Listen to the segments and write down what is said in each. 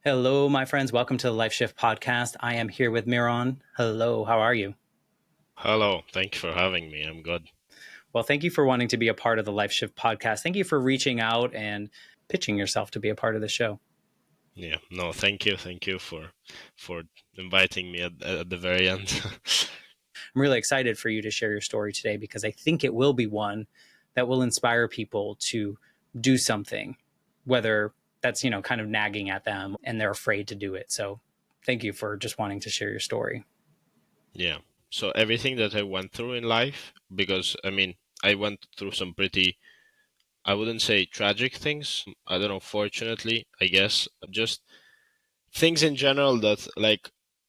Hello, my friends. Welcome to the Life Shift podcast. I am here with Miron. Hello, how are you? Hello, thank you for having me. I'm good. Well, thank you for wanting to be a part of the Life Shift podcast. Thank you for reaching out and pitching yourself to be a part of the show. Yeah, no, thank you for inviting me at the very end. I'm really excited for you to share your story today because I think it will be one that will inspire people to do something, whether that's, kind of nagging at them and they're afraid to do it. So thank you for just wanting to share your story. Yeah. So everything that I went through in life, because I went through some pretty, I wouldn't say tragic things. I don't know, fortunately, I guess, just things in general that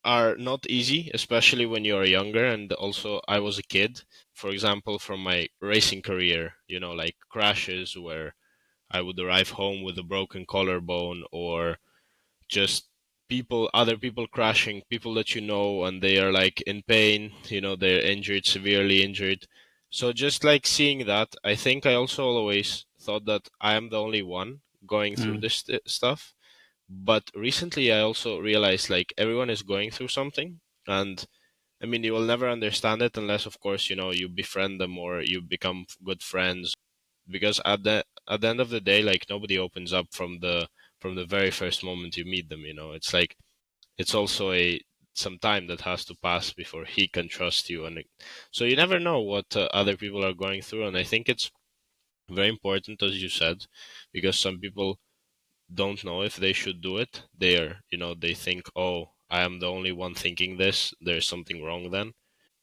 are not easy, especially when you're younger. And also, I was a kid. For example, from my racing career, like crashes where I would arrive home with a broken collarbone, or just other people crashing, people that you know, and they are like in pain, they're injured, severely injured. So just like seeing that, I think I also always thought that I am the only one going through Mm, this stuff. But recently I also realized like everyone is going through something. And you will never understand it unless, of course, you befriend them or you become good friends, because at the end of the day, like nobody opens up from the very first moment you meet them. It's like it's also a some time that has to pass before he can trust you, and so you never know what other people are going through. And I think it's very important, as you said, because some people don't know if they should do it. They think, oh, I am the only one thinking this, there's something wrong then.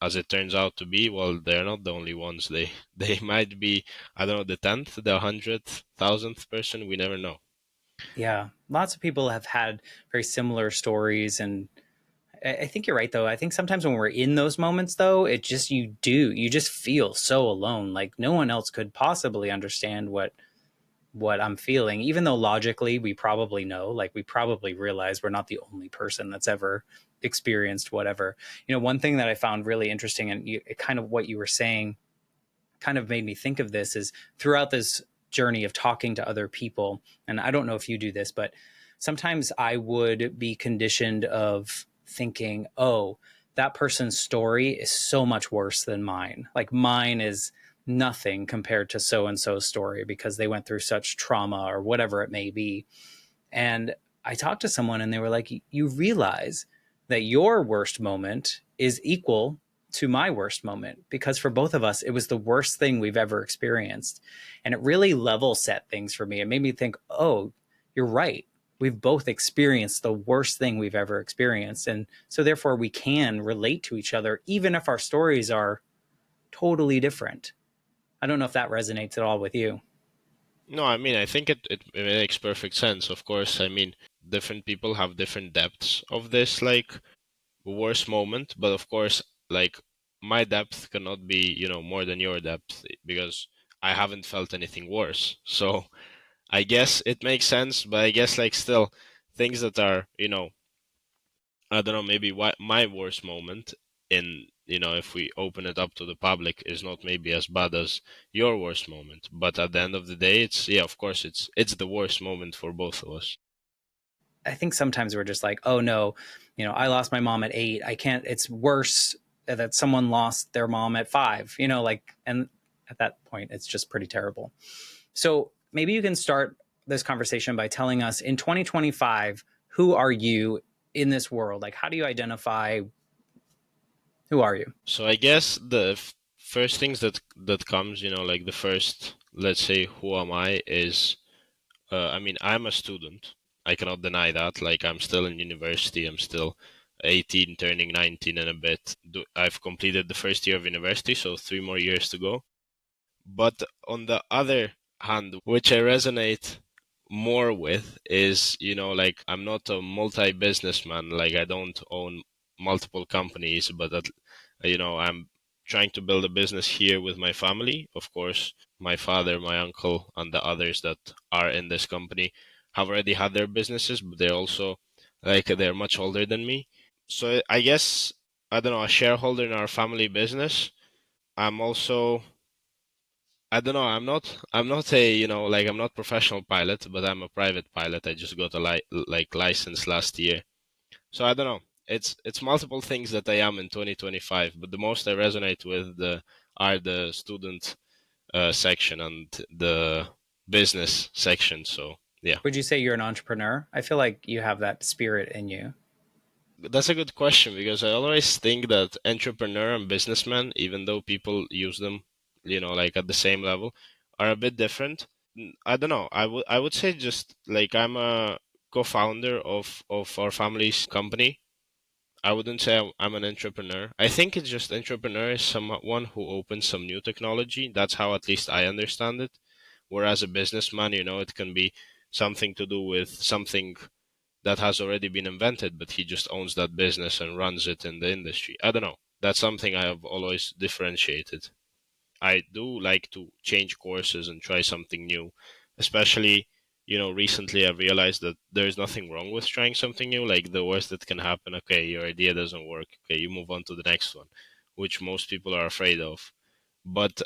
As it turns out to be, well, they're not the only ones. They might be, I don't know, the 10th, the 100th, 1000th person. We never know. yeah, lots of people have had very similar stories, and I think you're right though. I think sometimes when we're in those moments though, you just feel so alone. Like no one else could possibly understand what I'm feeling, even though logically we probably know, like we probably realize we're not the only person that's ever experienced whatever. One thing that I found really interesting, and kind of what you were saying kind of made me think of this, is throughout this journey of talking to other people, and I don't know if you do this, but sometimes I would be conditioned of thinking, oh, that person's story is so much worse than mine. Like mine is nothing compared to so and so's story because they went through such trauma or whatever it may be. And I talked to someone and they were like, you realize that your worst moment is equal to my worst moment, because for both of us, it was the worst thing we've ever experienced. And it really level set things for me. It made me think, oh, you're right. We've both experienced the worst thing we've ever experienced. And so therefore we can relate to each other, even if our stories are totally different. I don't know if that resonates at all with you. No, I think it makes perfect sense. Of course, different people have different depths of this, like, worst moment. But of course, like, my depth cannot be, more than your depth, because I haven't felt anything worse. So I guess it makes sense, but I guess, like, still, things that are, I don't know, maybe my worst moment in, if we open it up to the public, is not maybe as bad as your worst moment. But at the end of the day, yeah, of course, it's the worst moment for both of us. I think sometimes we're just like, oh no, I lost my mom at 8. I can't. It's worse that someone lost their mom at 5. Like, and at that point, it's just pretty terrible. So maybe you can start this conversation by telling us in 2025, who are you in this world? Like, how do you identify? Who are you? So I guess the first things that comes, like the first, let's say, who am I, is, I'm a student. I cannot deny that. Like, I'm still in university. I'm still 18, turning 19 in a bit. I've completed the first year of university, so 3 more years to go. But on the other hand, which I resonate more with, is, like, I'm not a multi-businessman. Like, I don't own multiple companies, but I'm trying to build a business here with my family. Of course, my father, my uncle, and the others that are in this company have already had their businesses, but they're also, like, they're much older than me. So I guess, I don't know, a shareholder in our family business. I'm also I don't know. I'm not a, like I'm not professional pilot, but I'm a private pilot. I just got a license last year. So I don't know. It's multiple things that I am in 2025, but the most I resonate with the are the student section and the business section. So yeah, Would you say you're an entrepreneur? I feel like you have that spirit in you. that's a good question because I always think that entrepreneur and businessman, even though people use them, like at the same level, are a bit different. I don't know. I would say just like I'm a co-founder of our family's company. I wouldn't say I'm an entrepreneur. I think it's just entrepreneur is someone who opens some new technology. That's how at least I understand it. Whereas a businessman, it can be something to do with something that has already been invented, but he just owns that business and runs it in the industry. I don't know. That's something I have always differentiated. I do like to change courses and try something new, especially, recently I realized that there's nothing wrong with trying something new. Like the worst that can happen, okay, your idea doesn't work. Okay, you move on to the next one, which most people are afraid of. But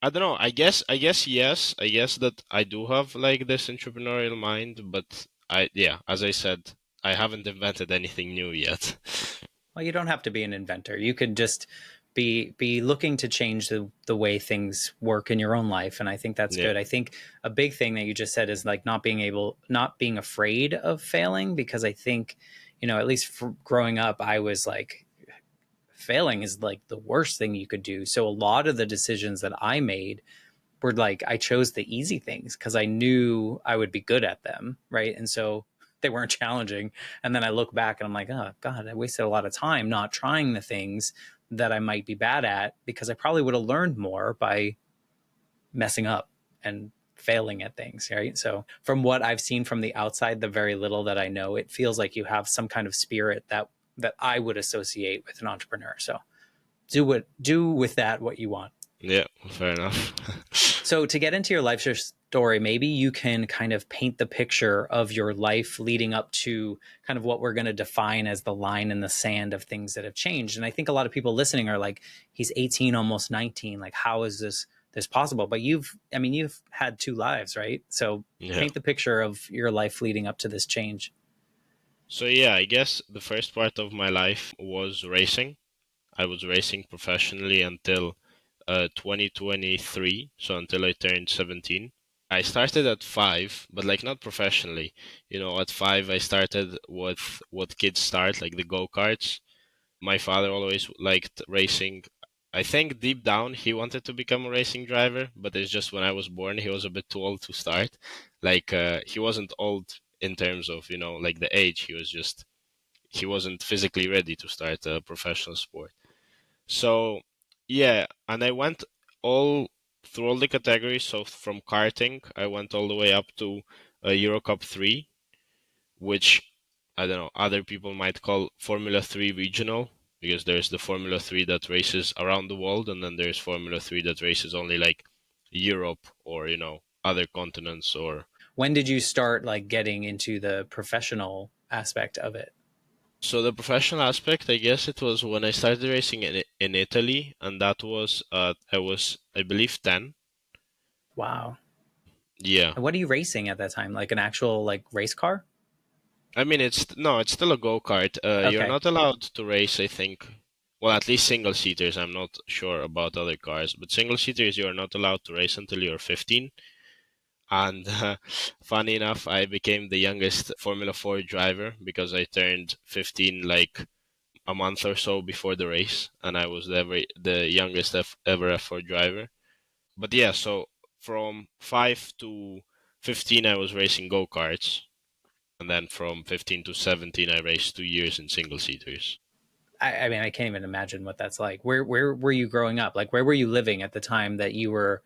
I don't know. I guess yes. I guess that I do have like this entrepreneurial mind, but yeah, as I said, I haven't invented anything new yet. Well, you don't have to be an inventor. You could just be looking to change the way things work in your own life, and I think that's Yeah, good. I think a big thing that you just said is like not being afraid of failing, because I think, at least for growing up, I was like, failing is like the worst thing you could do. So a lot of the decisions that I made were like, I chose the easy things because I knew I would be good at them, right? And so they weren't challenging. And then I look back and I'm like, oh God, I wasted a lot of time not trying the things that I might be bad at, because I probably would have learned more by messing up and failing at things, right? So from what I've seen from the outside, the very little that I know, it feels like you have some kind of spirit that I would associate with an entrepreneur. So do with that what you want. yeah, fair enough. So to get into your life story, maybe you can kind of paint the picture of your life leading up to kind of what we're going to define as the line in the sand of things that have changed. And I think a lot of people listening are like, he's 18, almost 19. Like, how is this possible? But you've had two lives, right? So Yeah. paint the picture of your life leading up to this change. So yeah, I guess the first part of my life was racing. I was racing professionally until 2023, so until I turned 17. I started at 5, but like not professionally. At 5 I started with what kids start, like the go-karts. My father always liked racing. I think deep down he wanted to become a racing driver, but it's just when I was born he was a bit too old to start. Like he wasn't old in terms of, like the age. He wasn't physically ready to start a professional sport. So yeah, and I went all through all the categories. So from karting, I went all the way up to Euro Cup 3, which I don't know, other people might call Formula 3 regional, because there's the Formula 3 that races around the world, and then there's Formula 3 that races only like Europe or, other continents. Or When did you start like getting into the professional aspect of it? so the professional aspect, I guess it was when I started racing in Italy, and that was I was, I believe, 10. Wow. Yeah. And what are you racing at that time? Like an actual like race car? I mean, it's still a go-kart. You're Okay. not allowed to race, I think. Well, at least single seaters. I'm not sure about other cars, but single seaters you're not allowed to race until you're 15. And funny enough, I became the youngest Formula 4 driver because I turned 15 like a month or so before the race, and I was the youngest ever F4 driver. But yeah, so from 5 to 15, I was racing go-karts, and then from 15 to 17 I raced 2 years in single seaters. I mean, I can't even imagine what that's like. Where were you growing up? Like, where were you living at the time that you were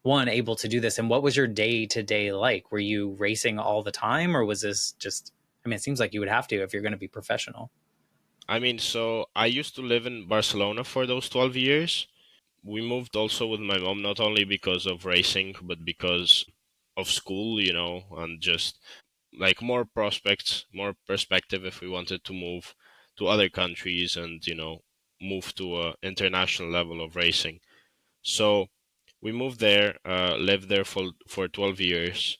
one able to do this? And what was your day to day like? Were you racing all the time, or was this just? I mean, it seems like you would have to if you're going to be professional. I mean, so I used to live in Barcelona for those 12 years. We moved also with my mom, not only because of racing but because of school, and just like more prospects, more perspective if we wanted to move to other countries and move to a international level of racing. So We moved there, lived there for 12 years,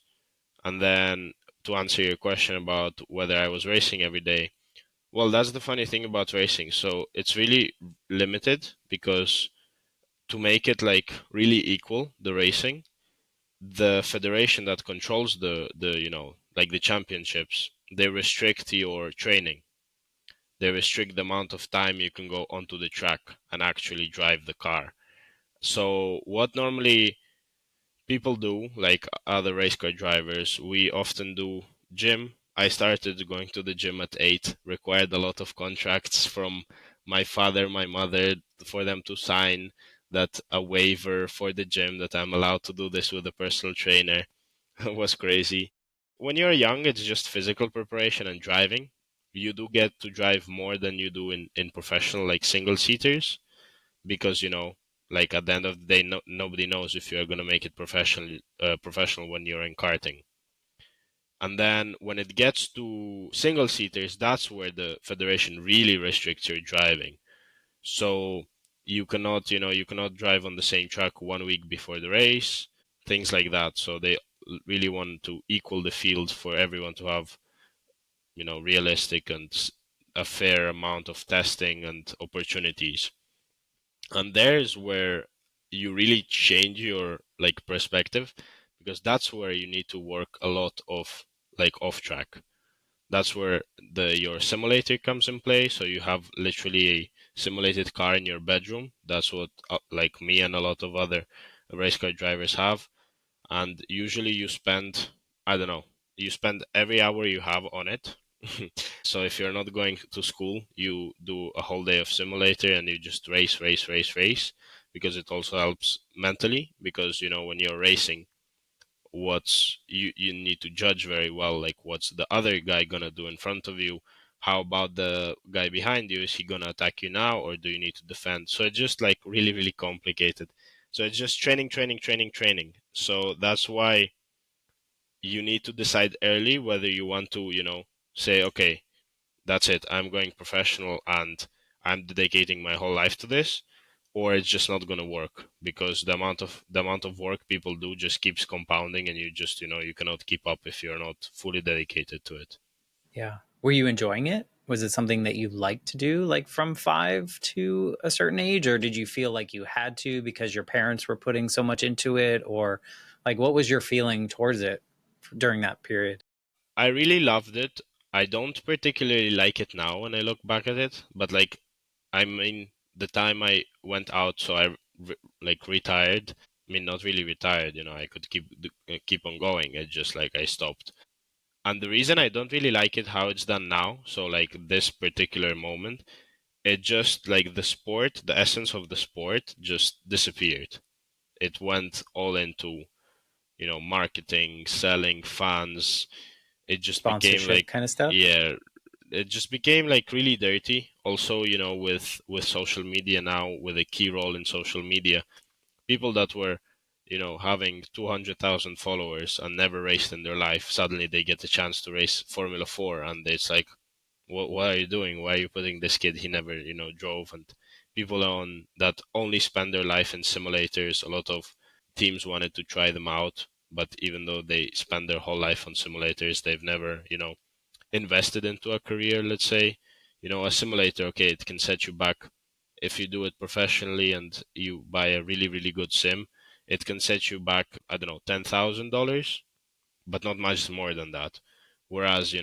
and then to answer your question about whether I was racing every day, well, that's the funny thing about racing. So it's really limited because to make it like really equal, the racing, the federation that controls the like the championships, they restrict your training. They restrict the amount of time you can go onto the track and actually drive the car. So what normally people do, like other race car drivers, we often do gym. I started going to the gym at 8, required a lot of contracts from my father, my mother, for them to sign that a waiver for the gym that I'm allowed to do this with a personal trainer. It was crazy. When you're young, it's just physical preparation and driving. You do get to drive more than you do in professional, like single seaters, because like at the end of the day, nobody knows if you're going to make it professional when you're in karting. And then when it gets to single seaters, that's where the federation really restricts your driving. So you cannot drive on the same track 1 week before the race, things like that. So they really want to equal the field for everyone to have realistic and a fair amount of testing and opportunities. And there's where you really change your like perspective, because that's where you need to work a lot of like off track. That's where the your simulator comes in play. So you have literally a simulated car in your bedroom. That's what like me and a lot of other race car drivers have. And usually you spend, I don't know, you spend every hour you have on it. So if you're not going to school, you do a whole day of simulator and you just race, race, race, race, because it also helps mentally. Because when you're racing, what's you need to judge very well, like what's the other guy gonna do in front of you? How about the guy behind you? Is he gonna attack you now, or do you need to defend? So it's just like really, really complicated. So it's just training, training, training, training. So that's why you need to decide early whether you want to, say, okay, that's it, I'm going professional and I'm dedicating my whole life to this, or it's just not going to work, because the amount of work people do just keeps compounding, and you just you cannot keep up if you're not fully dedicated to it. Yeah. Were you enjoying it? Was it something that you liked to do, like from 5 to a certain age, or did you feel like you had to because your parents were putting so much into it, or like what was your feeling towards it during that period? I really loved it. I don't particularly like it now when I look back at it, but like, I mean, the time I went out, so I like retired. I mean, not really retired, I could keep on going. It's just like I stopped. And the reason I don't really like it how it's done now, so like this particular moment, it just like the sport, the essence of the sport just disappeared. It went all into, marketing, selling, fans. It just became Sponsorship like, kind of stuff? yeah, it just became like really dirty. Also, with social media now, with a key role in social media, people that were having 200,000 followers and never raced in their life, suddenly they get a chance to race Formula 4, and it's like, what are you doing? Why are you putting this kid? He never drove. And people on that only spend their life in simulators, a lot of teams wanted to try them out, but even though they spend their whole life on simulators, they've never invested into a career, let's say. A simulator, okay, it can set you back. If you do it professionally and you buy a really, really good sim, it can set you back, I don't know, $10,000, but not much more than that. Whereas,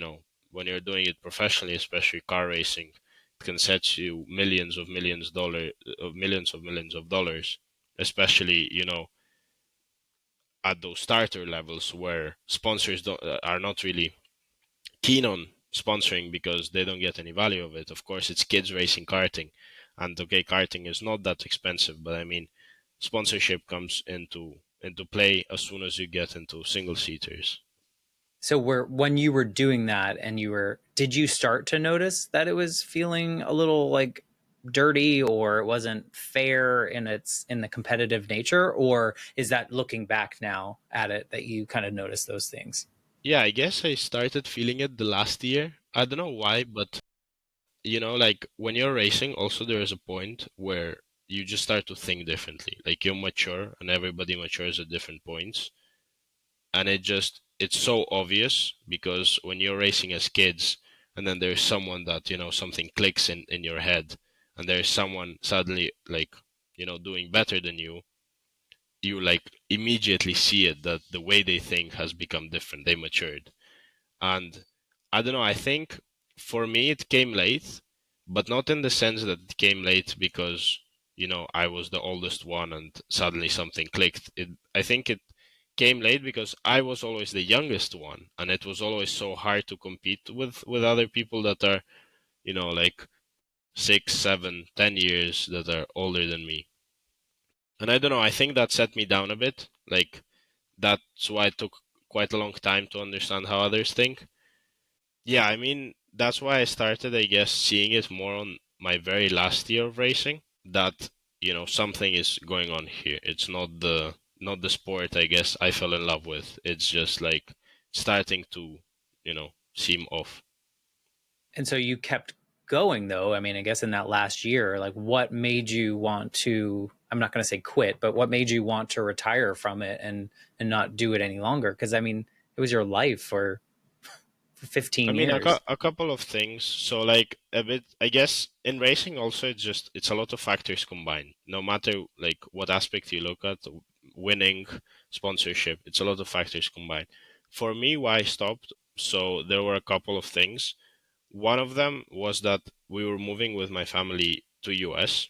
when you're doing it professionally, especially car racing, it can set you millions of dollars, especially, at those starter levels where sponsors are not really keen on sponsoring because they don't get any value of it. Of course, it's kids racing karting, and okay, karting is not that expensive, but I mean, sponsorship comes into play as soon as you get into single seaters. So when you were doing that and did you start to notice that it was feeling a little like dirty or it wasn't fair in the competitive nature, or is that looking back now at it that you kind of notice those things? Yeah, I guess I started feeling it the last year. I don't know why, but like when you're racing, also there is a point where you just start to think differently. Like you mature, and everybody matures at different points, and it's so obvious because when you're racing as kids, and then there's someone that something clicks in your head, and there's someone suddenly like doing better than you like immediately see it that the way they think has become different. They matured. And I don't know, I think for me it came late, but not in the sense that it came late because, I was the oldest one and suddenly something clicked. I think it came late because I was always the youngest one, and it was always so hard to compete with other people that are, like 6, 7, 10 years that are older than me. And I don't know, I think that set me down a bit. Like that's why it took quite a long time to understand how others think. Yeah, I mean, that's why I started, I guess, seeing it more on my very last year of racing, that, something is going on here. It's not the sport, I guess, I fell in love with. It's just like starting to, seem off. And so you kept going though. I mean, I guess in that last year, like what made you want to, I'm not going to say quit, but what made you want to retire from it and not do it any longer? Because I mean, it was your life for I 15 mean, years. a couple of things. So, like a bit, I guess, in racing also, it's a lot of factors combined. No matter like what aspect you look at, winning, sponsorship, it's a lot of factors combined. For me, why I stopped, so there were a couple of things. One of them was that we were moving with my family to US,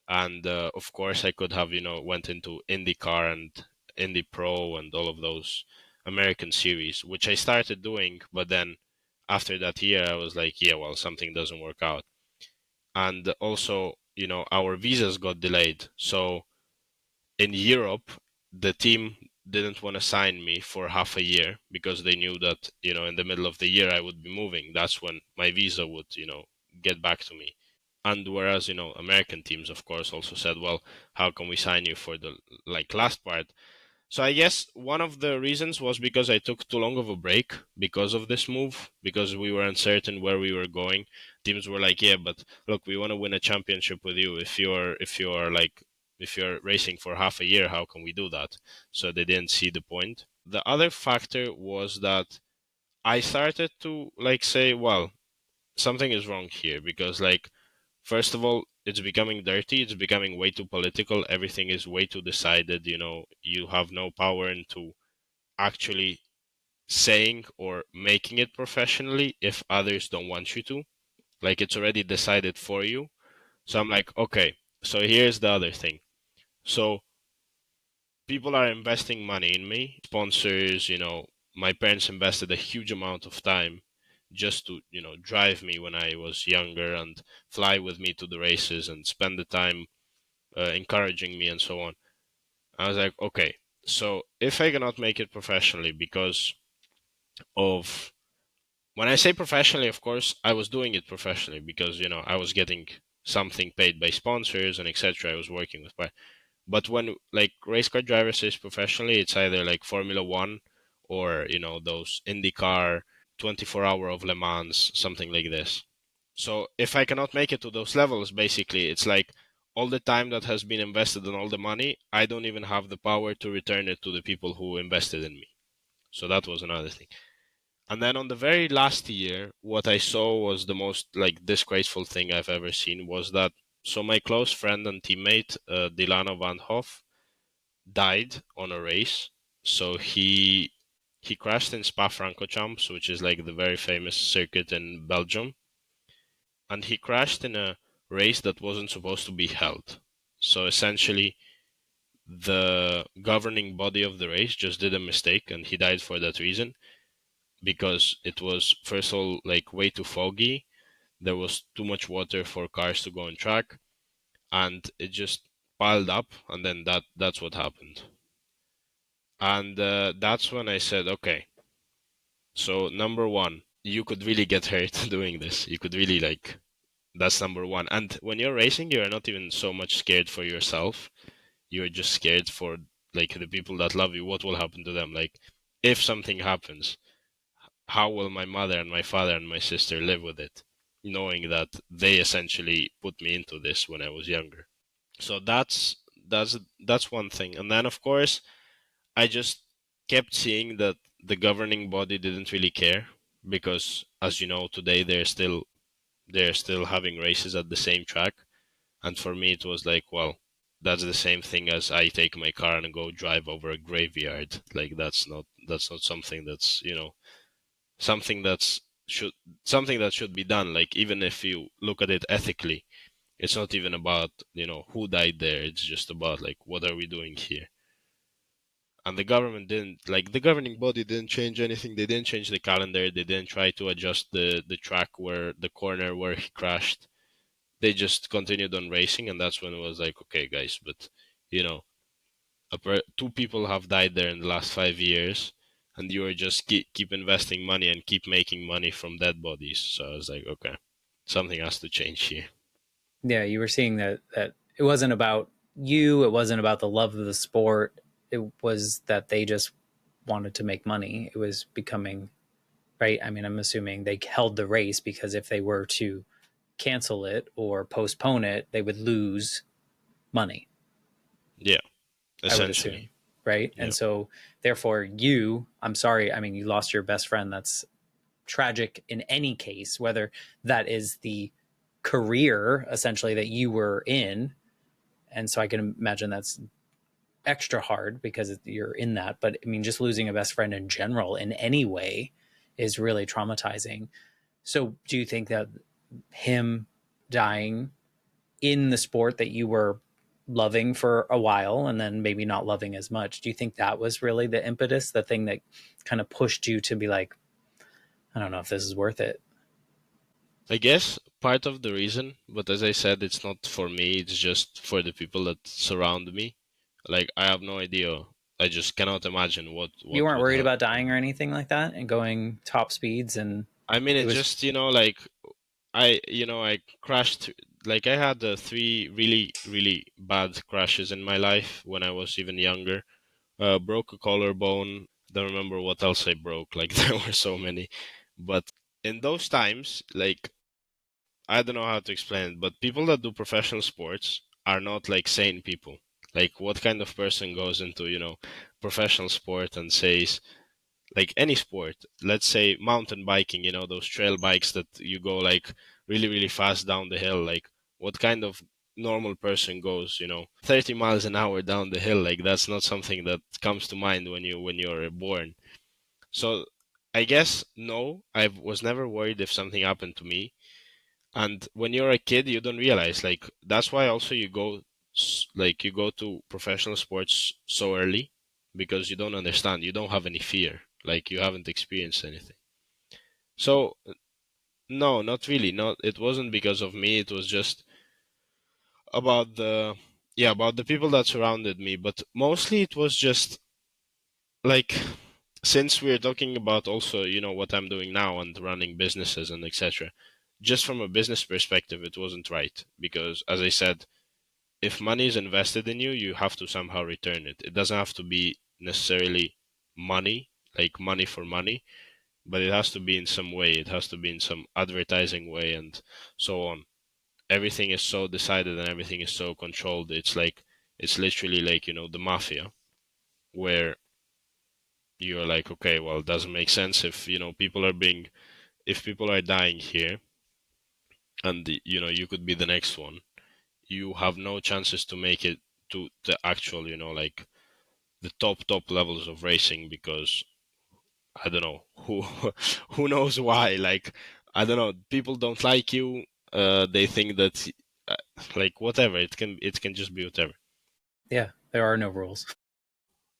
and of course I could have went into IndyCar and Indy Pro and all of those American series, which I started doing, but then after that year I was like, yeah, well, something doesn't work out. And also, our visas got delayed, so in Europe the team didn't want to sign me for half a year because they knew that in the middle of the year I would be moving. That's when my visa would get back to me. And whereas American teams of course also said, well, how can we sign you for the like last part? So I guess one of the reasons was because I took too long of a break because of this move, because we were uncertain where we were going. Teams were like, yeah, but look, we want to win a championship with you. If you're racing for half a year, how can we do that? So they didn't see the point. The other factor was that I started to like say, well, something is wrong here because like first of all, it's becoming dirty. It's becoming way too political. Everything is way too decided. You have no power into actually saying or making it professionally if others don't want you to. Like it's already decided for you. So I'm like, okay, so here's the other thing. So people are investing money in me, sponsors, my parents invested a huge amount of time just to, drive me when I was younger and fly with me to the races and spend the time encouraging me and so on. I was like, okay, so if I cannot make it professionally because of when I say professionally, of course, I was doing it professionally because I was getting something paid by sponsors and etc. I was working with, but when like race car driver says professionally, it's either like Formula One or those IndyCar, 24 hour of Le Mans, something like this. So if I cannot make it to those levels, basically, it's like all the time that has been invested and all the money, I don't even have the power to return it to the people who invested in me. So that was another thing. And then on the very last year, what I saw was the most like disgraceful thing I've ever seen was that so my close friend and teammate, Dilano Van Hoff, died on a race. So he crashed in Spa-Francorchamps, which is like the very famous circuit in Belgium, and he crashed in a race that wasn't supposed to be held. So essentially, the governing body of the race just did a mistake, and he died for that reason because it was first of all like way too foggy. There was too much water for cars to go on track, and it just piled up, and then that's what happened. And that's when I said, okay, so number one, you could really get hurt doing this. You could really like that's number one. And when you're racing, you're not even so much scared for yourself. You're just scared for like the people that love you. What will happen to them? Like if something happens, how will my mother and my father and my sister live with it, knowing that they essentially put me into this when I was younger? So that's one thing. And then of course I just kept seeing that the governing body didn't really care, because as you know today they're still having races at the same track. And for me it was like, well, that's the same thing as I take my car and go drive over a graveyard. Like that's not something that's, something that's should something that should be done. Like even if you look at it ethically, it's not even about, who died there. It's just about like, what are we doing here? And the government didn't, like, the governing body didn't change anything. They didn't change the calendar. They didn't try to adjust the track where the corner where he crashed. They just continued on racing, and that's when it was like, okay, guys, but you know, two people have died there in the last 5 years, and you are just keep investing money and keep making money from dead bodies. So I was like, okay, something has to change here. Yeah, you were seeing that it wasn't about you, it wasn't about the love of the sport. It was that they just wanted to make money. It was becoming right. I mean, I'm assuming they held the race because if they were to cancel it or postpone it, they would lose money, Yeah, I would essentially. assume. Right. And Yeah. so, therefore, I'm sorry. I mean, you lost your best friend. That's tragic in any case, whether that is the career essentially that you were in. And so I can imagine that's extra hard because you're in that. But I mean, just losing a best friend in general in any way is really traumatizing. So do you think that him dying in the sport that you were loving for a while and then maybe not loving as much, do you think that was really the impetus, the thing that kind of pushed you to be like, I don't know if this is worth it? I guess part of the reason, but as I said, it's not for me, it's just for the people that surround me. Like I have no idea. I just cannot imagine what You what weren't would worried have. about dying or anything like that and going top speeds and I mean, it it was just, like I crashed. Like I had three really really bad crashes in my life when I was even younger. Broke a collarbone. Don't remember what else I broke. Like there were so many, but in those times, like I don't know how to explain it, but people that do professional sports are not like sane people. Like, what kind of person goes into, professional sport and says, like any sport, let's say mountain biking, those trail bikes that you go like really, really fast down the hill. Like, what kind of normal person goes, 30 miles an hour down the hill? Like, that's not something that comes to mind when you're born. So, I guess no, I was never worried if something happened to me. And when you're a kid, you don't realize, like, that's why also you go to professional sports so early, because you don't understand, you don't have any fear, like you haven't experienced anything. So no, not really. Not It wasn't because of me, it was just about the people that surrounded me, but mostly it was just like, since we're talking about also, what I'm doing now and running businesses and etc. Just from a business perspective, it wasn't right, because as I said, if money is invested in you, you have to somehow return it. It doesn't have to be necessarily money, like money for money, but it has to be in some way. It has to be in some advertising way and so on. Everything is so decided and everything is so controlled. It's literally like, the mafia, where you're like, okay, well, it doesn't make sense if, if people are dying here and, you could be the next one. You have no chances to make it to the actual, like the top levels of racing, because I don't know who who knows why. Like I don't know, people don't like you. They think that uh, like whatever, it can just be whatever. yeah, there are no rules.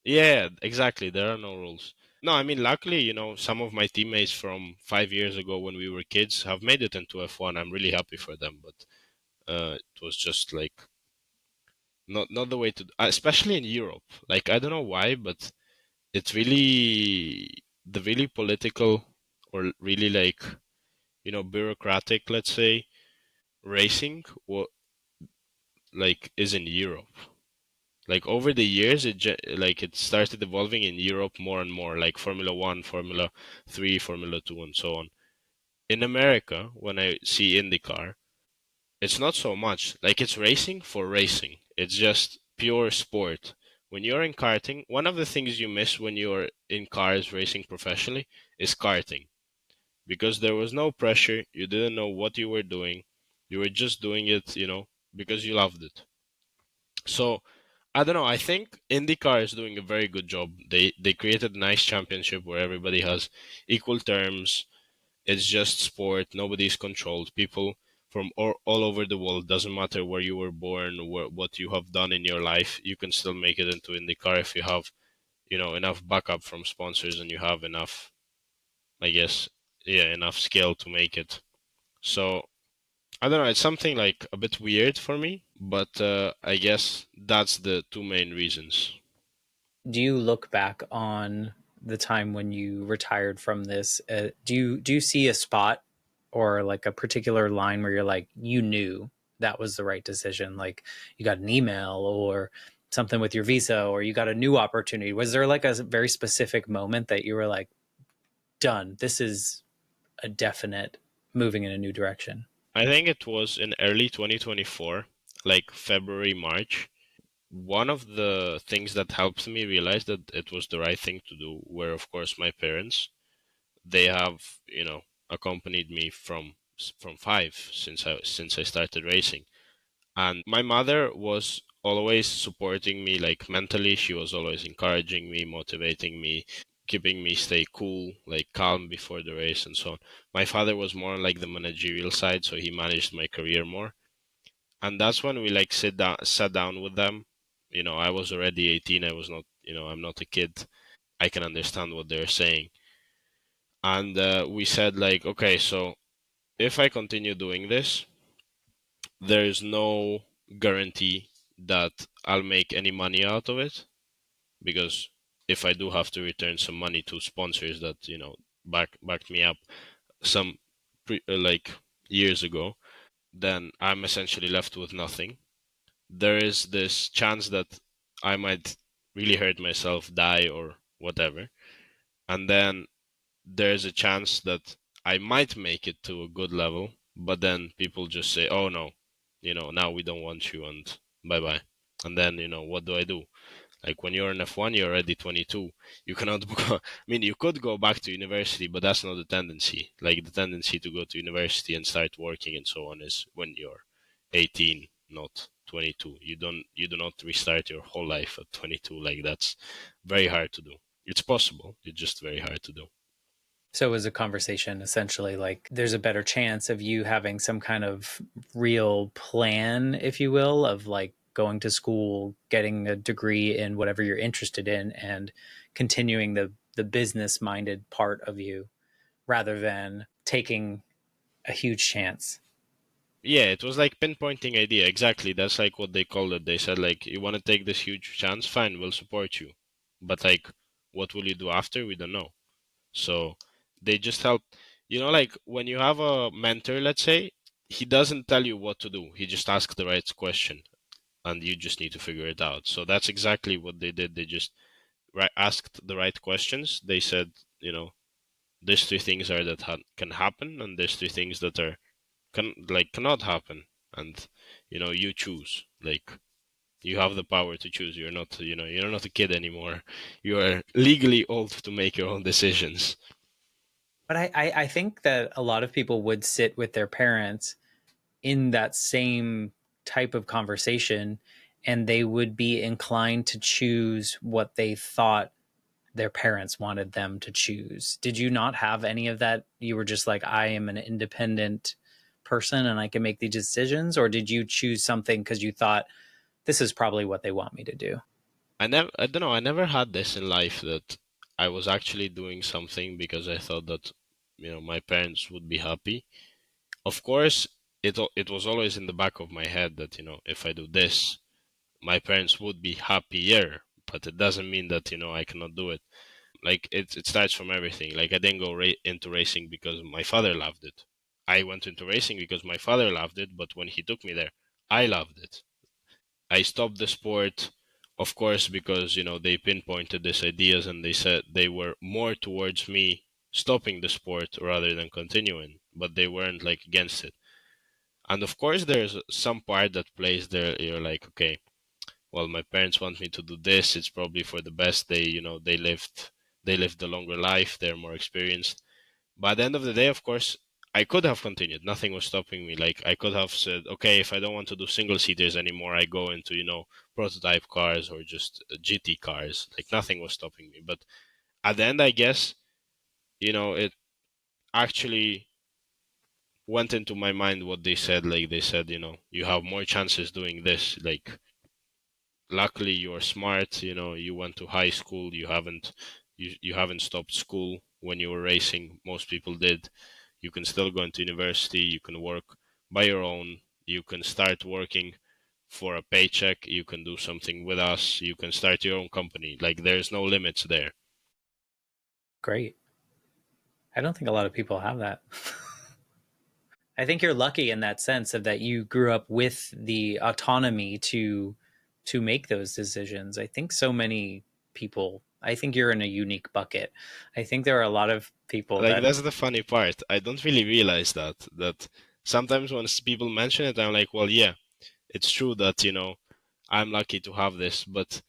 Yeah, exactly. There are no rules. No, I mean, luckily, some of my teammates from 5 years ago when we were kids have made it into F1. I'm really happy for them, but it was just like not the way to, especially in Europe. Like I don't know why, but it's really the really political or really like bureaucratic, let's say, racing what like is in Europe. Like over the years like it started evolving in Europe more and more, like Formula 1, Formula 3, Formula 2 and so on. In America, when I see IndyCar, it's not so much like it's racing for racing. It's just pure sport. When you're in karting, one of the things you miss when you're in cars racing professionally is karting, because there was no pressure. You didn't know what you were doing. You were just doing it, because you loved it. So I don't know. I think IndyCar is doing a very good job. They created a nice championship where everybody has equal terms. It's just sport. Nobody's controlled. People from all over the world. Doesn't matter where you were born, what you have done in your life. You can still make it into IndyCar if you have, enough backup from sponsors and you have enough, I guess, yeah, enough skill to make it. So I don't know. It's something like a bit weird for me, but I guess that's the two main reasons. Do you look back on the time when you retired from this? Do you see a spot or like a particular line where you're like you knew that was the right decision? Like you got an email or something with your visa, or you got a new opportunity. Was there like a very specific moment that you were like, done? This is a definite moving in a new direction. I think it was in early 2024, like February, March. One of the things that helped me realize that it was the right thing to do were, of course, my parents. They have, accompanied me from five since I started racing. And my mother was always supporting me, like mentally. She was always encouraging me, motivating me, keeping me stay cool, like calm before the race and so on. My father was more on like the managerial side, so he managed my career more. And that's when we like sat down with them. I was already 18. I was not, I'm not a kid. I can understand what they're saying. And we said like, okay, so if I continue doing this, there is no guarantee that I'll make any money out of it, because if I do have to return some money to sponsors that backed me up some like years ago, then I'm essentially left with nothing. There is this chance that I might really hurt myself, die, or whatever, and then there's a chance that I might make it to a good level, but then people just say, "Oh no, now we don't want you," and bye bye. And then what do I do? Like when you're in F1, you're already 22. You cannot go. I mean, you could go back to university, but that's not the tendency. Like the tendency to go to university and start working and so on is when you're 18, not 22. You do not restart your whole life at 22. Like that's very hard to do. It's possible. It's just very hard to do. So it was a conversation essentially like there's a better chance of you having some kind of real plan, if you will, of like going to school, getting a degree in whatever you're interested in, and continuing the business minded part of you rather than taking a huge chance. Yeah, it was like pinpointing idea. Exactly. That's like what they called it. They said like, you want to take this huge chance? Fine, we'll support you. But like, what will you do after? We don't know. So they just help. Like when you have a mentor, let's say, he doesn't tell you what to do. He just asks the right question, and you just need to figure it out. So that's exactly what they did. They just asked the right questions. They said, these three things are that can happen, and these three things that are cannot happen, and you choose. Like you have the power to choose. You're not a kid anymore. You are legally old to make your own decisions. But I think that a lot of people would sit with their parents in that same type of conversation, and they would be inclined to choose what they thought their parents wanted them to choose. Did you not have any of that? You were just like, I am an independent person and I can make these decisions? Or did you choose something because you thought this is probably what they want me to do? I don't know, I never had this in life that I was actually doing something because I thought that my parents would be happy. Of course, it was always in the back of my head that if I do this, my parents would be happier, but it doesn't mean that I cannot do it. Like it starts from everything. Like I didn't go into racing because my father loved it. I went into racing because my father loved it, but when he took me there, I loved it. I stopped the sport, of course, because they pinpointed these ideas and they said they were more towards me stopping the sport rather than continuing, but they weren't like against it. And of course, there's some part that plays there. You're like, okay, well, my parents want me to do this. It's probably for the best. They lived a longer life. They're more experienced. But at the end of the day, of course, I could have continued. Nothing was stopping me. Like I could have said, okay, if I don't want to do single seaters anymore, I go into prototype cars or just GT cars. Like nothing was stopping me. But at the end, I guess it actually went into my mind what they said. Like they said, you have more chances doing this. Like luckily you're smart. You went to high school. You haven't stopped school when you were racing. Most people did. You can still go into university. You can work by your own. You can start working for a paycheck. You can do something with us. You can start your own company. Like there's no limits there. Great. I don't think a lot of people have that. I think you're lucky in that sense of that you grew up with the autonomy to make those decisions. I think so many people, I think you're in a unique bucket. I think there are a lot of people Like that that's the funny part. I don't really realize that sometimes when people mention it, I'm like, well, yeah, it's true that I'm lucky to have this, but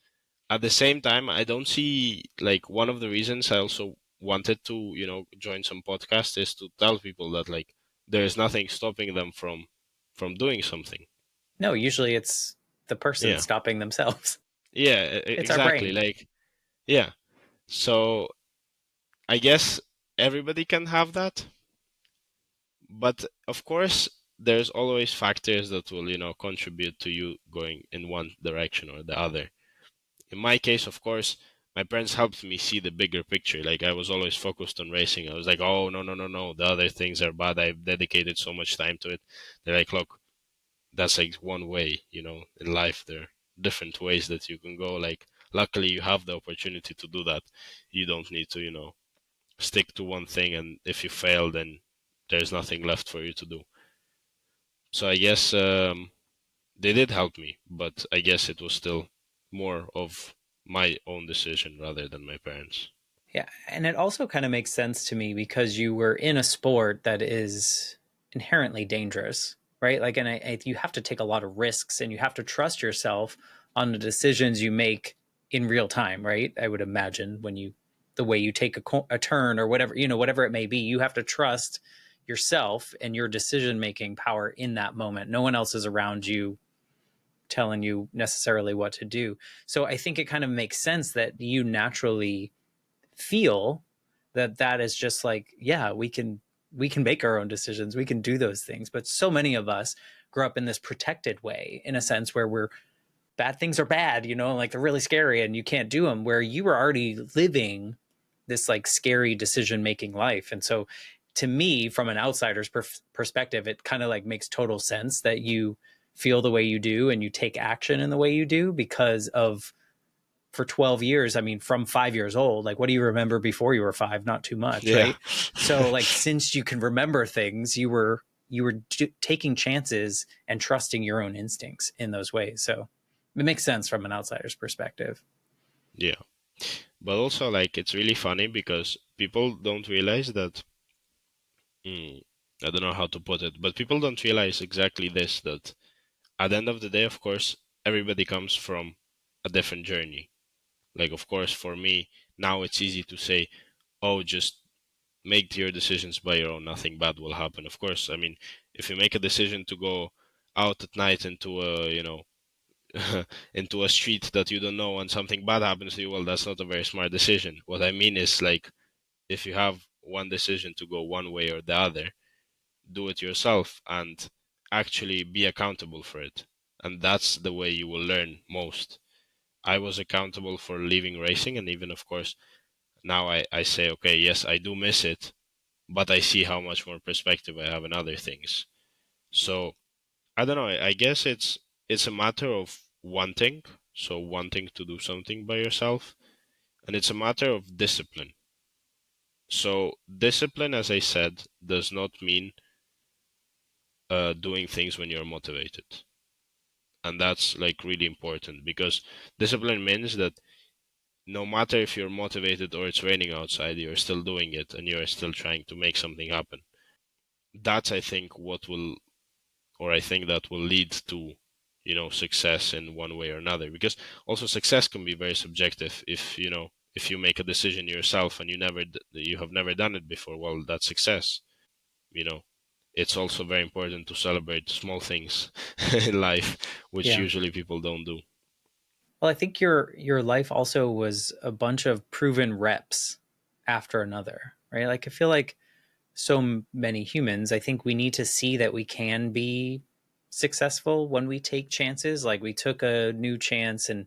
at the same time, I don't see like one of the reasons I also wanted to join some podcast is to tell people that like there is nothing stopping them from doing something. no, usually it's the person Yeah, stopping themselves. yeah, It's our exactly. brain. Like yeah, so I guess everybody can have that, but of course there's always factors that will contribute to you going in one direction or the other. In my case, of course, my parents helped me see the bigger picture. Like I was always focused on racing. I was like, oh no, no, no, no, the other things are bad. I've dedicated so much time to it. They're like, look, that's like one way, in life there are different ways that you can go. Like luckily you have the opportunity to do that. You don't need to, stick to one thing, and if you fail then there's nothing left for you to do. So I guess they did help me, but I guess it was still more of my own decision rather than my parents. Yeah, and it also kind of makes sense to me because you were in a sport that is inherently dangerous, right? Like, and you have to take a lot of risks, and you have to trust yourself on the decisions you make in real time, right? I would imagine when the way you take a turn or whatever, whatever it may be, you have to trust yourself and your decision making power in that moment. No one else is around you telling you necessarily what to do. So I think it kind of makes sense that you naturally feel that is just like, yeah, we can make our own decisions, we can do those things. But so many of us grow up in this protected way, in a sense where we're bad things are bad, like they're really scary and you can't do them, where you were already living this like scary decision making life. And so to me, from an outsider's perspective, it kind of like makes total sense that you feel the way you do and you take action in the way you do because of, for 12 years, I mean, from 5 years old, like, what do you remember before you were five? Not too much, Yeah. right? So like, since you can remember things, you were taking chances and trusting your own instincts in those ways. So it makes sense from an outsider's perspective. Yeah. But also, like, it's really funny because people don't realize that. Mm, I don't know how to put it, but people don't realize exactly this that at the end of the day, of course, everybody comes from a different journey. Like, of course, for me, now it's easy to say, oh, just make your decisions by your own, nothing bad will happen. Of course, I mean, if you make a decision to go out at night into into a street that you don't know and something bad happens to you, well, that's not a very smart decision. What I mean is like if you have one decision to go one way or the other, do it yourself and actually be accountable for it. And that's the way you will learn most. I was accountable for leaving racing, and even, of course, now I say, okay, yes, I do miss it, but I see how much more perspective I have in other things. So I don't know. I guess it's a matter of wanting, so wanting to do something by yourself, and it's a matter of discipline. So discipline, as I said, does not mean doing things when you're motivated, and that's like really important because discipline means that no matter if you're motivated or it's raining outside, you're still doing it and you're still trying to make something happen. That's I think what will or I think that will lead to, success in one way or another. Because also success can be very subjective. If if you make a decision yourself and you have never done it before, well, that's success. You know, it's also very important to celebrate small things in life, which Yeah. usually people don't do. Well, I think your life also was a bunch of proven reps after another, right? Like I feel like many humans, I think we need to see that we can be successful when we take chances. Like we took a new chance and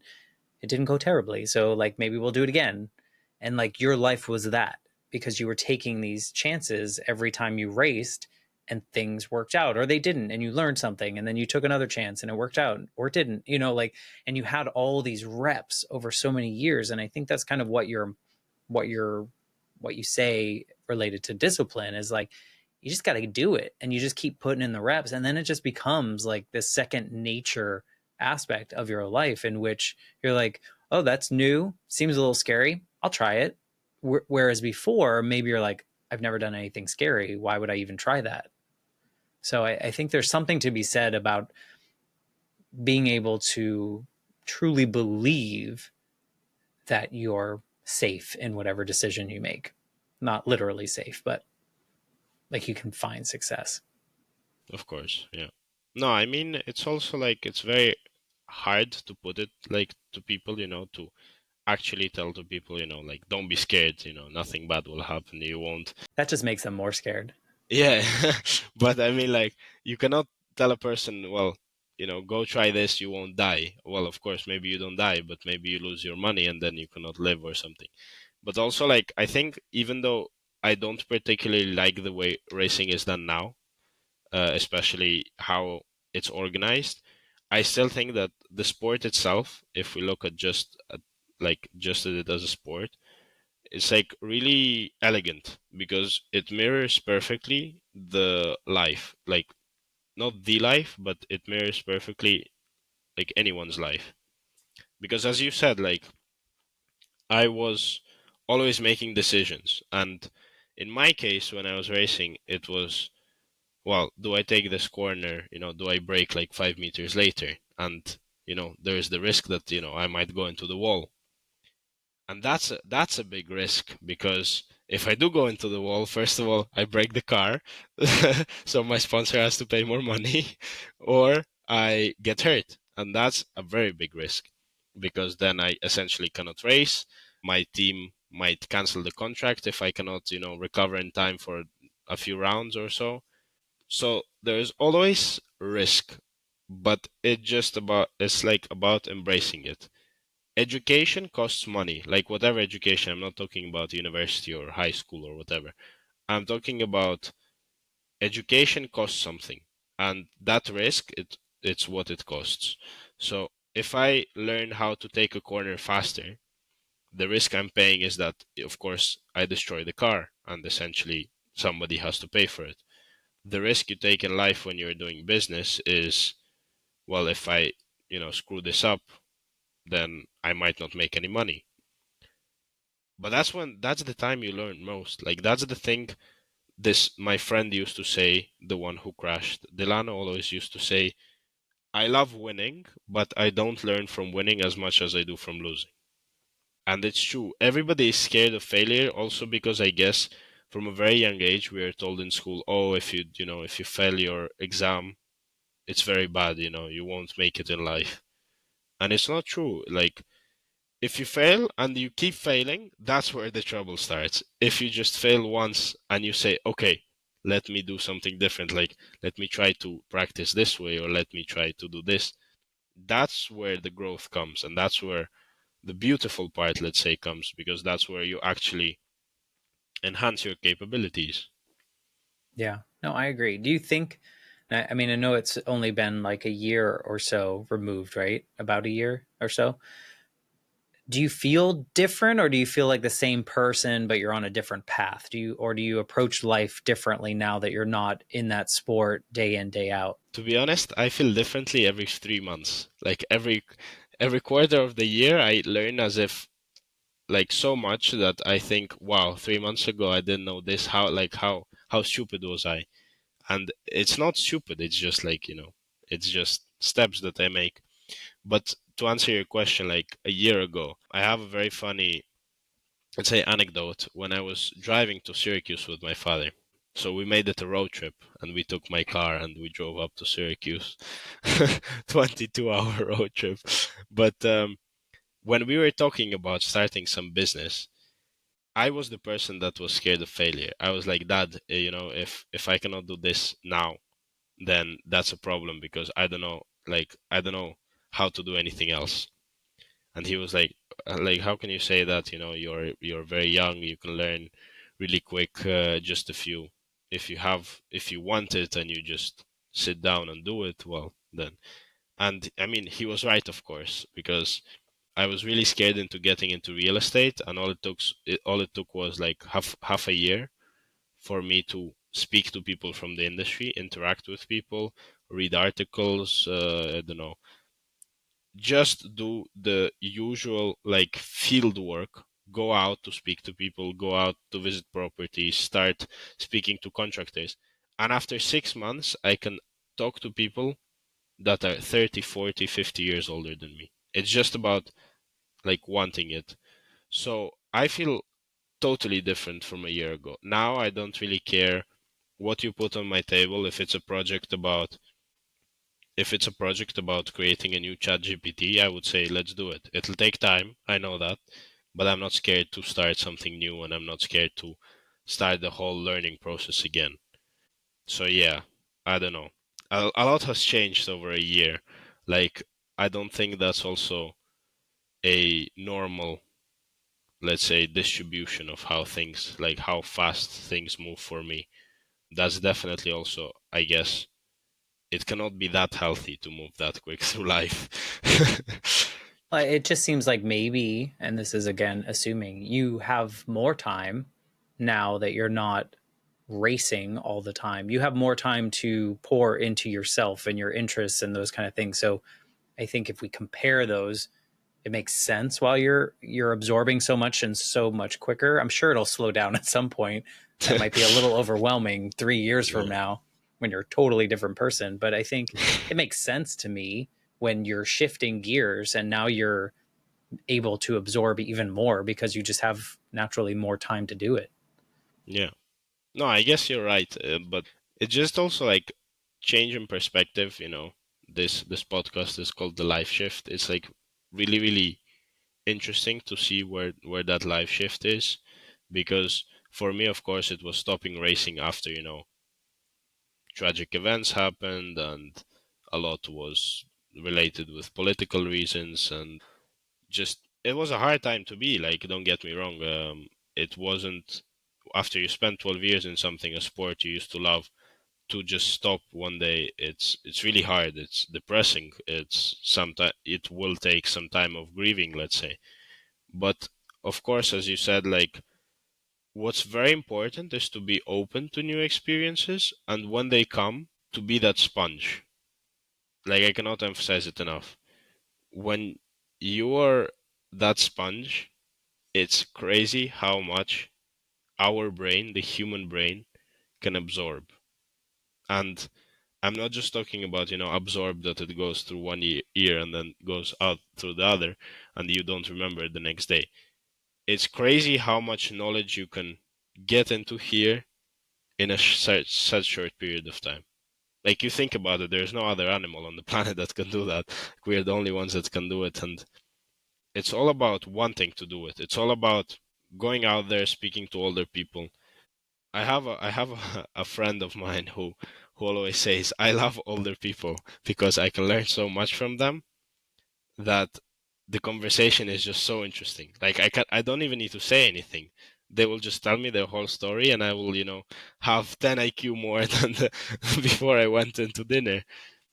it didn't go terribly. So like maybe we'll do it again. And like your life was that because you were taking these chances every time you raced and things worked out or they didn't and you learned something and then you took another chance and it worked out or it didn't, like and you had all these reps over so many years and I think that's kind of what you're what you say related to discipline is like you just got to do it and you just keep putting in the reps and then it just becomes like this second nature aspect of your life in which you're like, oh, that's new, seems a little scary, I'll try it. Whereas before maybe you're like, I've never done anything scary, why would I even try that? So I think there's something to be said about being able to truly believe that you're safe in whatever decision you make. Not literally safe, but like you can find success. Of course, yeah. No, I mean, it's also like it's very hard to put it like to people, to actually tell to people, like don't be scared, nothing bad will happen. You won't. That just makes them more scared. Yeah, but I mean, like you cannot tell a person, well, go try this, you won't die. Well, of course, maybe you don't die, but maybe you lose your money and then you cannot live or something. But also, like I think even though I don't particularly like the way racing is done now, especially how it's organized, I still think that the sport itself, if we look at just at it as a sport, it's like really elegant because it mirrors perfectly the life, like not the life, but it mirrors perfectly like anyone's life. Because as you said, like I was always making decisions, and in my case, when I was racing, it was, well, do I take this corner? Do I brake like 5 meters later? And there's the risk that I might go into the wall, and that's a big risk because if I do go into the wall, first of all, I break the car, so my sponsor has to pay more money, or I get hurt, and that's a very big risk because then I essentially cannot race. My team might cancel the contract if I cannot, recover in time for a few rounds or so. So there's always risk, but it's like about embracing it. Education costs money, like whatever education. I'm not talking about university or high school or whatever. I'm talking about education costs something, and that risk, it's what it costs. So if I learn how to take a corner faster, the risk I'm paying is that, of course, I destroy the car, and essentially somebody has to pay for it. The risk you take in life when you're doing business is, well, if I, screw this up, then I might not make any money. But that's the time you learn most. Like that's the thing this my friend used to say, the one who crashed. Delano always used to say, I love winning, but I don't learn from winning as much as I do from losing. And it's true. Everybody is scared of failure also because I guess from a very young age we are told in school, oh, if you fail your exam, it's very bad, you won't make it in life. And it's not true. Like if you fail and you keep failing, that's where the trouble starts. If you just fail once and you say, okay, let me do something different, like let me try to practice this way or let me try to do this, that's where the growth comes. And that's where the beautiful part, let's say, comes because that's where you actually enhance your capabilities. Yeah. No, I agree. Do you think I mean, I know it's only been like a year or so removed, right? About a year or so. Do you feel different or do you feel like the same person but you're on a different path? Do you approach life differently now that you're not in that sport day in day out? To be honest, I feel differently every 3 months. Like every quarter of the year, I learn as if like so much that I think, wow, 3 months ago I didn't know this. How stupid was I? And it's not stupid. It's just like, it's just steps that I make. But to answer your question, like a year ago, I have a very funny, let's say, anecdote when I was driving to Syracuse with my father. So we made it a road trip and we took my car and we drove up to Syracuse. 22-hour road trip. But when we were talking about starting some business, I was the person that was scared of failure. I was like, Dad, if I cannot do this now, then that's a problem because I don't know how to do anything else. And he was like, how can you say that? You're very young. You can learn really quick. Just if you want it and you just sit down and do it, well then. And I mean, he was right, of course, because I was really scared into getting into real estate, and all it took was like half a year for me to speak to people from the industry, interact with people, read articles. I don't know, just do the usual like field work. Go out to speak to people, go out to visit properties, start speaking to contractors. And after 6 months, I can talk to people that are 30, 40, 50 years older than me. It's just about like wanting it. So I feel totally different from a year ago. Now I don't really care what you put on my table. If it's a project about creating a new chat GPT, I would say let's do it. It'll take time, I know that, but I'm not scared to start something new and I'm not scared to start the whole learning process again. So yeah, I don't know. A lot has changed over a year. Like I don't think that's also a normal, let's say, distribution of how things, like how fast things move for me. That's definitely also, I guess, it cannot be that healthy to move that quick through life. It just seems like maybe, and this is again assuming, you have more time now that you're not racing all the time. You have more time to pour into yourself and your interests and those kind of things. So I think if we compare those, it makes sense while you're absorbing so much and so much quicker. I'm sure it'll slow down at some point. That might be a little overwhelming 3 years from Yeah. now when you're a totally different person. But I think it makes sense to me when you're shifting gears and now you're able to absorb even more because you just have naturally more time to do it. Yeah. No, I guess you're right, but it just also like change in perspective. This podcast is called the life shift. It's like really really interesting to see where that life shift is, because for me, of course, it was stopping racing after tragic events happened, and a lot was related with political reasons, and just it was a hard time to be. Like, don't get me wrong, it wasn't after you spend 12 years in something, a sport you used to love, to just stop one day. It's really hard, it's depressing, it will take some time of grieving, let's say. But of course, as you said, like what's very important is to be open to new experiences, and when they come, to be that sponge. Like, I cannot emphasize it enough. When you are that sponge, it's crazy how much our brain, the human brain, can absorb. And I'm not just talking about, absorb that it goes through one ear and then goes out through the other and you don't remember it the next day. It's crazy how much knowledge you can get into here in such short period of time. Like, you think about it, there's no other animal on the planet that can do that. We're the only ones that can do it. And it's all about wanting to do it. It's all about going out there, speaking to older people. I have a friend of mine who always says, I love older people because I can learn so much from them, that the conversation is just so interesting. Like, I don't even need to say anything. They will just tell me their whole story and I will, have 10 IQ more than before I went into dinner.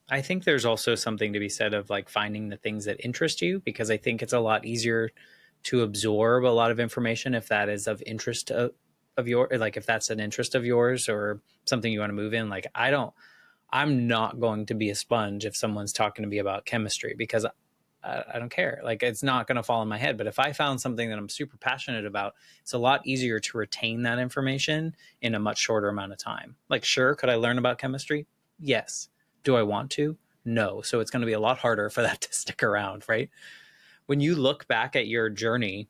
I think there's also something to be said of like finding the things that interest you because I think it's a lot easier to absorb a lot of information if that is of interest of your like if that's an interest of yours or something you want to move in. Like I'm not going to be a sponge if someone's talking to me about chemistry because I don't care. Like it's not going to fall in my head. But if I found something that I'm super passionate about, it's a lot easier to retain that information in a much shorter amount of time. Like, sure, could I learn about chemistry? Yes. Do I want to? No. So it's going to be a lot harder for that to stick around, right? When you look back at your journey,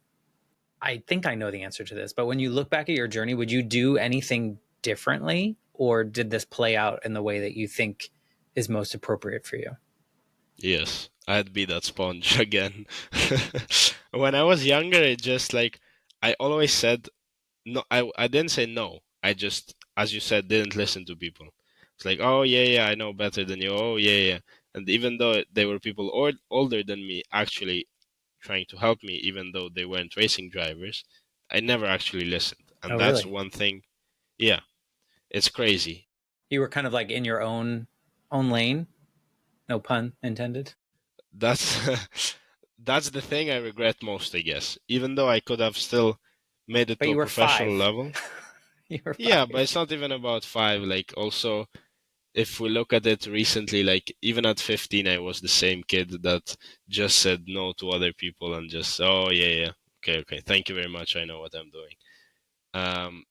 I think I know the answer to this, but when you look back at your journey, would you do anything differently? Or did this play out in the way that you think is most appropriate for you? Yes, I'd be that sponge again. When I was younger, it just like I always said no. I didn't say no. I just, as you said, didn't listen to people. It's like, oh yeah, yeah, I know better than you. Oh yeah, yeah. And even though they were people older than me, actually trying to help me, even though they weren't racing drivers, I never actually listened. Oh, And that's really? one thing. Yeah, it's crazy. You were kind of like in your own lane, no pun intended. That's that's the thing I regret most, I guess. Even though I could have still made it But to a you were professional 5. level. You were Yeah, but 5. it's not even about five. Like also, if we look at it recently, like even at 15, I was the same kid that just said no to other people and just, oh yeah, yeah, okay, okay, thank you very much. I know what I'm doing.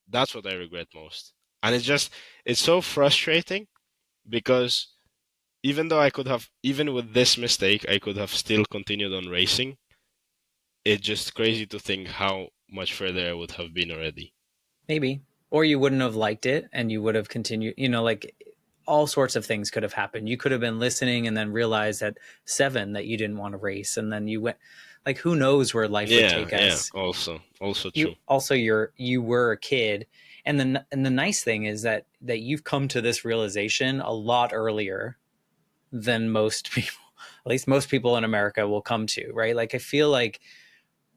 That's what I regret most. And it's so frustrating because even though I could have, even with this mistake, I could have still continued on racing. It's just crazy to think how much further I would have been already. Maybe. Or you wouldn't have liked it and you would have continued, like all sorts of things could have happened. You could have been listening and then realized at 7 that you didn't want to race and then you went, like who knows where life would Yeah, take yeah. us. Also You true. also you were a kid, and the nice thing is that you've come to this realization a lot earlier than most people, at least most people in America will come to, right? Like I feel like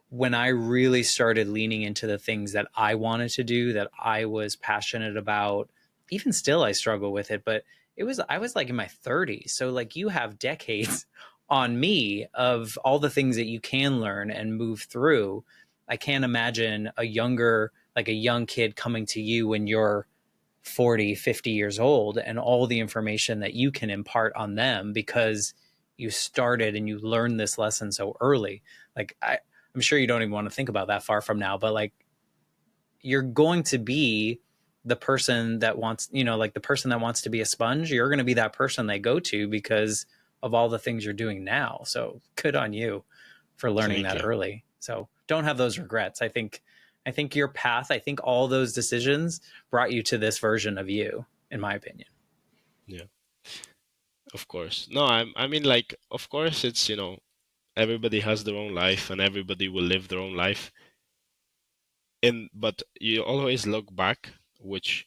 when I really started leaning into the things that I wanted to do, that I was passionate about, even still I struggle with it, but I was like in my 30s. So like you have decades on me of all the things that you can learn and move through. I can't imagine a young kid coming to you when you're 40, 50 years old and all the information that you can impart on them because you started and you learned this lesson so early. Like I'm sure you don't even want to think about that far from now, but like you're going to be the person that wants, like the person that wants to be a sponge, you're going to be that person they go to because of all the things you're doing now. So good on you for learning Thank that you. early. So don't have those regrets. I think your path, I think all those decisions brought you to this version of you, in my opinion. Yeah, of course. No, I mean, like, of course, it's, everybody has their own life and everybody will live their own life. But you always look back, which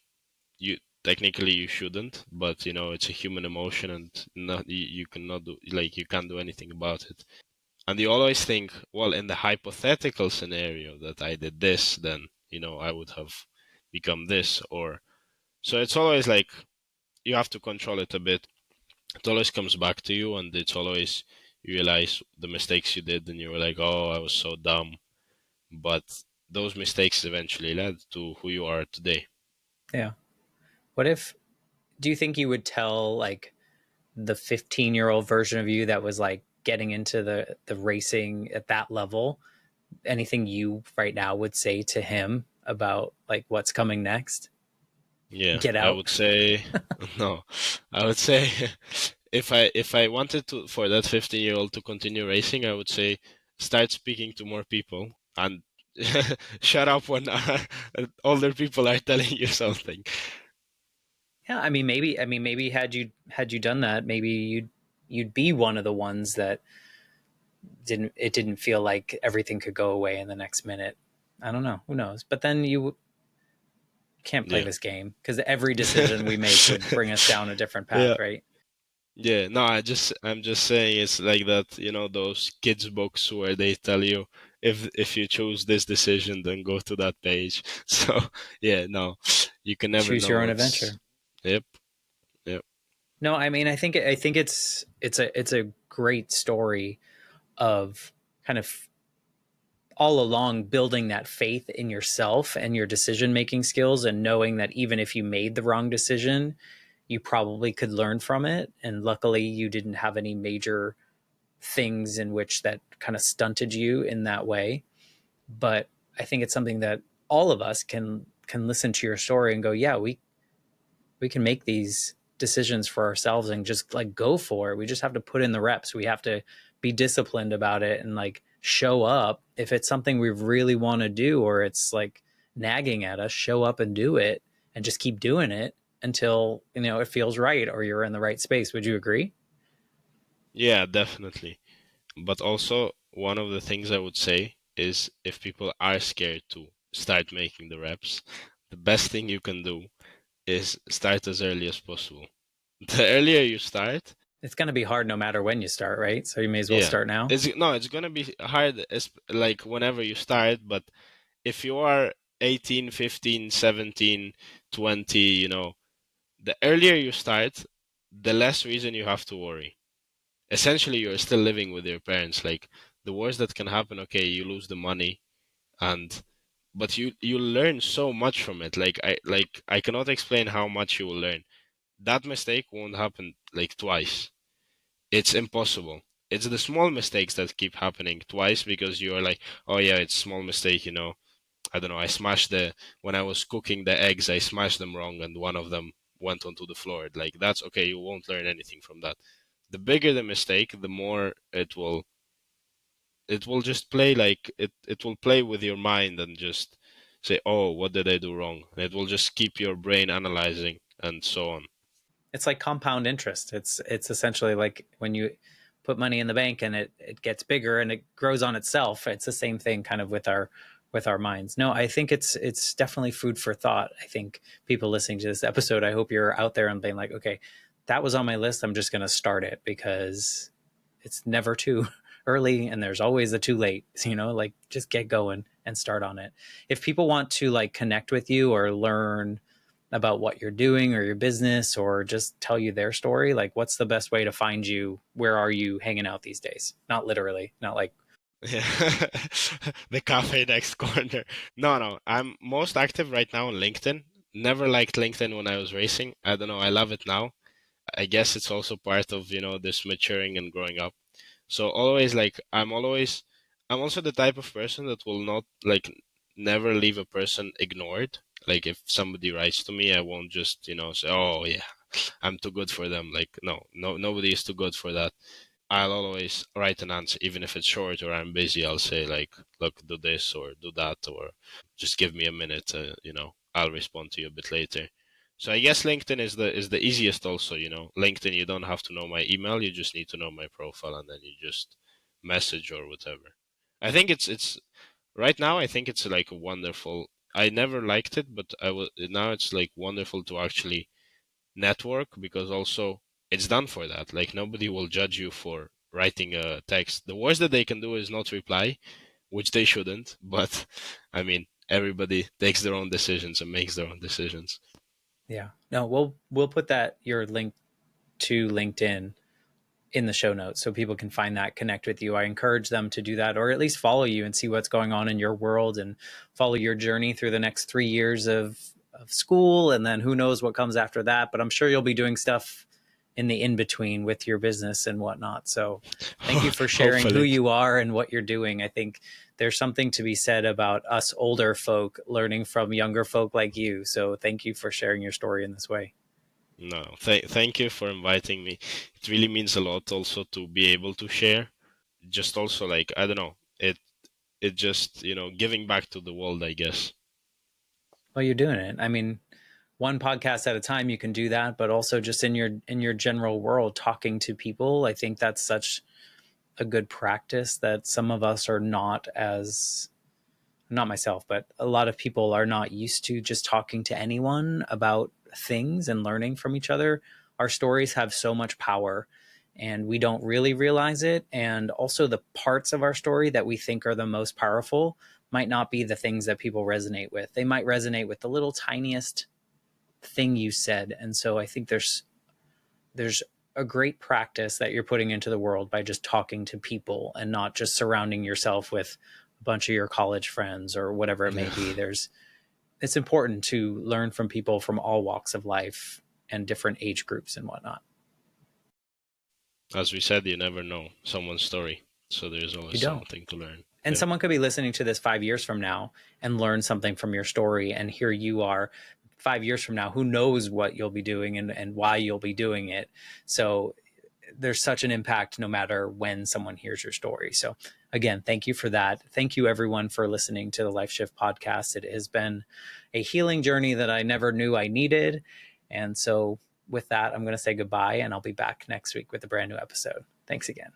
you technically you shouldn't, but it's a human emotion and not you cannot do like you can't do anything about it. And you always think, well, in the hypothetical scenario that I did this, then I would have become this, or so it's always like you have to control it a bit. It always comes back to you, and it's always you realize the mistakes you did, and you were like, oh, I was so dumb. But those mistakes eventually led to who you are today. Yeah. What if, do you think you would tell like the 15-year-old version of you that was like getting into the racing at that level, anything you right now would say to him about like what's coming next? Yeah, Get I out. would say no. I would say if I wanted to for that 15-year-old to continue racing, I would say start speaking to more people and shut up when older people are telling you something. Yeah, I mean maybe had you done that, maybe you'd be one of the ones that didn't feel like everything could go away in the next minute. I don't know, who knows, but then you can't play Yeah. this game because every decision we make would bring us down a different Yeah. path, right? Yeah, no, I'm just saying it's like that, those kids books where they tell you if you choose this decision, then go to that page. So, yeah, no, you can never Choose know your own what's. adventure. Yep, yep, No, I mean, I think it's a great story of kind of all along building that faith in yourself and your decision making skills, and knowing that even if you made the wrong decision, you probably could learn from it. And luckily, you didn't have any major things in which that kind of stunted you in that way. But I think it's something that all of us can listen to your story and go, yeah, we can make these decisions for ourselves and just like go for it. We just have to put in the reps. We have to be disciplined about it and like show up. If it's something we really want to do or it's like nagging at us, show up and do it and just keep doing it until, it feels right or you're in the right space. Would you agree? Yeah, definitely. But also, one of the things I would say is if people are scared to start making the reps, the best thing you can do is start as early as possible. The earlier you start, It's going to be hard no matter when you start, right? So you may as well yeah, start now. it's gonna be hard like whenever you start, but if you are 18, 15, 17, 20, the earlier you start, the less reason you have to worry. Essentially, you're still living with your parents. Like the worst that can happen, okay, you lose the money, and but you learn so much from it. Like I cannot explain how much you will learn. That mistake won't happen like twice. It's impossible. It's the small mistakes that keep happening twice because you're like, oh yeah, it's small mistake, I don't know, I smashed when I was cooking the eggs, I smashed them wrong and one of them went onto the floor. Like that's okay, you won't learn anything from that. The bigger the mistake, the more it will just play like it will play with your mind and just say, oh, what did I do wrong? And it will just keep your brain analyzing and so on. It's like compound interest. It's essentially like when you put money in the bank and it gets bigger and it grows on itself. It's the same thing kind of with our minds. No, I think it's definitely food for thought. I think people listening to this episode, I hope you're out there and being like, okay, that was on my list. I'm just going to start it because it's never too early and there's always a too late, like just get going and start on it. If people want to like connect with you or learn about what you're doing or your business or just tell you their story, like what's the best way to find you? Where are you hanging out these days? Not literally, not like, Yeah. The cafe next corner. No, no. I'm most active right now on LinkedIn. Never liked LinkedIn when I was racing. I don't know. I love it now. I guess it's also part of, this maturing and growing up. So always like I'm also the type of person that will not like never leave a person ignored. Like if somebody writes to me, I won't just, say, "Oh, yeah, I'm too good for them." Like no, nobody is too good for that. I'll always write an answer, even if it's short or I'm busy. I'll say like, "Look, do this or do that," or just give me a minute. I'll respond to you a bit later. So I guess LinkedIn is the easiest. Also, LinkedIn, you don't have to know my email. You just need to know my profile, and then you just message or whatever. I think it's right now. I think it's like a wonderful. I never liked it, but I will now. It's like wonderful to actually network because also it's done for that. Like nobody will judge you for writing a text. The worst that they can do is not reply, which they shouldn't. But I mean, everybody takes their own decisions and makes their own decisions. yeah, no, we'll put that your link to LinkedIn in the show notes so people can find that, connect with you. I encourage them to do that or at least follow you and see what's going on in your world and follow your journey through the next 3 years of school. And then who knows what comes after that. But I'm sure you'll be doing stuff in the in between with your business and whatnot. So thank you for sharing who Hopefully. you are and what you're doing. I think there's something to be said about us older folk learning from younger folk like you. So thank you for sharing your story in this way. No, thank you for inviting me. It really means a lot also to be able to share. Just also like I don't know, it just giving back to the world, I guess. Well, you're doing it. I mean, one podcast at a time you can do that, but also just in your general world talking to people, I think that's such a good practice that some of us are not as, not myself, but a lot of people are not used to just talking to anyone about things and learning from each other. Our stories have so much power and we don't really realize it. And also, the parts of our story that we think are the most powerful might not be the things that people resonate with. They might resonate with the little tiniest thing you said. And so I think there's a great practice that you're putting into the world by just talking to people and not just surrounding yourself with a bunch of your college friends or whatever it may Yeah. be. It's important to learn from people from all walks of life and different age groups and whatnot. as we said, you never know someone's story. So there's always You don't. something to learn. And Yeah. someone could be listening to this 5 years from now and learn something from your story. And here you are 5 years from now, who knows what you'll be doing and why you'll be doing it. So there's such an impact no matter when someone hears your story. So again, thank you for that. Thank you everyone for listening to the Life Shift podcast. It has been a healing journey that I never knew I needed. And so with that, I'm going to say goodbye and I'll be back next week with a brand new episode. Thanks again.